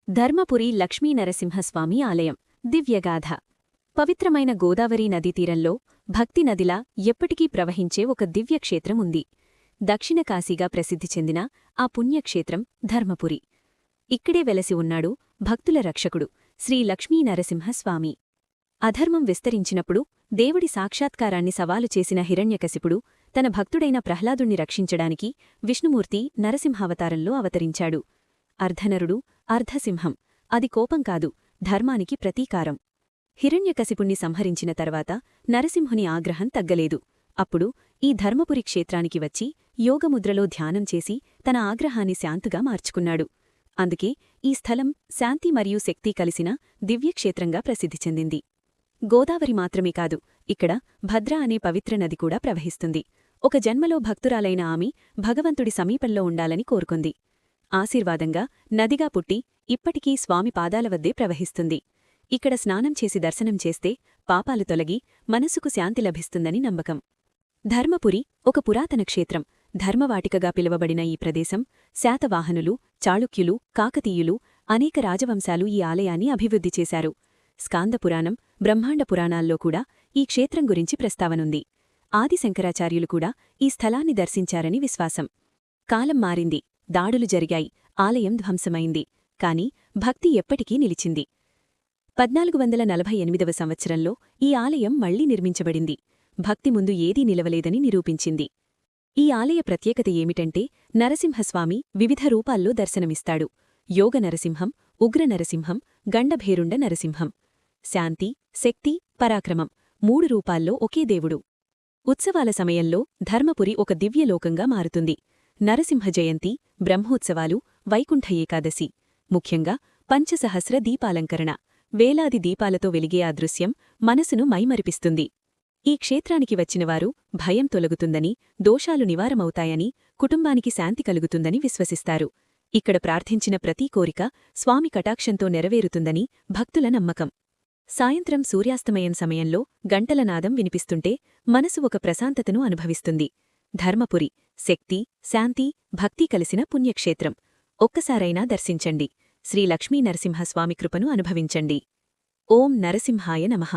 ధర్మపురి లక్ష్మీనరసింహస్వామి ఆలయం దివ్యగాథ. పవిత్రమైన గోదావరి నదీతీరంలో భక్తి నదిలా ఎప్పటికీ ప్రవహించే ఒక దివ్యక్షేత్రం ఉంది. దక్షిణ కాశీగా ప్రసిద్ధి చెందిన ఆ పుణ్యక్షేత్రం ధర్మపురి. ఇక్కడే వెలసి ఉన్నాడు భక్తుల రక్షకుడు శ్రీ లక్ష్మీనరసింహస్వామి. అధర్మం విస్తరించినప్పుడు దేవుడి సాక్షాత్కారాన్ని సవాలు చేసిన హిరణ్యకశిపుడు తన భక్తుడైన ప్రహ్లాదుణ్ణి రక్షించడానికి విష్ణుమూర్తి నరసింహావతారంలో అవతరించాడు. అర్ధనరుడు, అర్ధసింహం. అది కోపం కాదు, ధర్మానికి ప్రతీకారం. హిరణ్యకశిపుణ్ణి సంహరించిన తర్వాత నరసింహుని ఆగ్రహం తగ్గలేదు. అప్పుడు ఈ ధర్మపురి క్షేత్రానికి వచ్చి యోగముద్రలో ధ్యానం చేసి తన ఆగ్రహాన్ని శాంతిగా మార్చుకున్నాడు. అందుకే ఈ స్థలం శాంతి మరియు శక్తి కలిసిన దివ్యక్షేత్రంగా ప్రసిద్ధి చెందింది. గోదావరి మాత్రమే కాదు, ఇక్కడ భద్ర అనే పవిత్ర నది కూడా ప్రవహిస్తుంది. ఒక జన్మలో భక్తురాలైన ఆమె భగవంతుడి సమీపంలో ఉండాలని కోరుకుంది. ఆశీర్వాదంగా నదిగా పుట్టి ఇప్పటికీ స్వామి పాదాల వద్దే ప్రవహిస్తుంది. ఇక్కడ స్నానం చేసి దర్శనం చేస్తే పాపాలు తొలగి మనసుకు శాంతి లభిస్తుందని నమ్మకం. ధర్మపురి ఒక పురాతన క్షేత్రం. ధర్మవాటికగా పిలువబడిన ఈ ప్రదేశం శాతవాహనులు, చాళుక్యులు, కాకతీయులు, అనేక రాజవంశాలు ఈ ఆలయాన్ని అభివృద్ధి చేశారు. స్కాందపురాణం, బ్రహ్మాండ పురాణాల్లో కూడా ఈ క్షేత్రం గురించి ప్రస్తావనుంది. ఆదిశంకరాచార్యులు కూడా ఈ స్థలాన్ని దర్శించారని విశ్వాసం. కాలం మారింది, దాడులు జరిగాయి, ఆలయం ధ్వంసమైంది. కాని భక్తి ఎప్పటికీ నిలిచింది. 1448వ సంవత్సరంలో ఈ ఆలయం మళ్లీ నిర్మించబడింది. భక్తి ముందు ఏదీ నిలవలేదని నిరూపించింది. ఈ ఆలయ ప్రత్యేకత ఏమిటంటే నరసింహస్వామి వివిధ రూపాల్లో దర్శనమిస్తాడు. యోగ నరసింహం, ఉగ్ర నరసింహం, గండభేరుండ నరసింహం. శాంతి, శక్తి, పరాక్రమం 3 రూపాల్లో ఒకే దేవుడు. ఉత్సవాల సమయంలో ధర్మపురి ఒక దివ్యలోకంగా మారుతుంది. నరసింహ జయంతి, బ్రహ్మోత్సవాలు, వైకుంఠ ఏకాదశి, ముఖ్యంగా పంచసహస్ర దీపాలంకరణ, వేలాది దీపాలతో వెలిగే ఆ దృశ్యం మనసును మైమరిపిస్తుంది. ఈ క్షేత్రానికి వచ్చినవారు భయం తొలగుతుందని, దోషాలు నివారమవుతాయని, కుటుంబానికి శాంతి కలుగుతుందని విశ్వసిస్తారు. ఇక్కడ ప్రార్థించిన ప్రతీ కోరిక స్వామి కటాక్షంతో నెరవేరుతుందని భక్తుల నమ్మకం. సాయంత్రం సూర్యాస్తమయం సమయంలో గంటల నాదం వినిపిస్తుంటే మనసు ఒక ప్రశాంతతను అనుభవిస్తుంది. ధర్మపురి శక్తి, శాంతి, భక్తి కలిసిన పుణ్యక్షేత్రం. ఒక్కసారైనా దర్శించండి. శ్రీ లక్ష్మీ నరసింహస్వామి కృపను అనుభవించండి. ఓం నరసింహాయ నమః.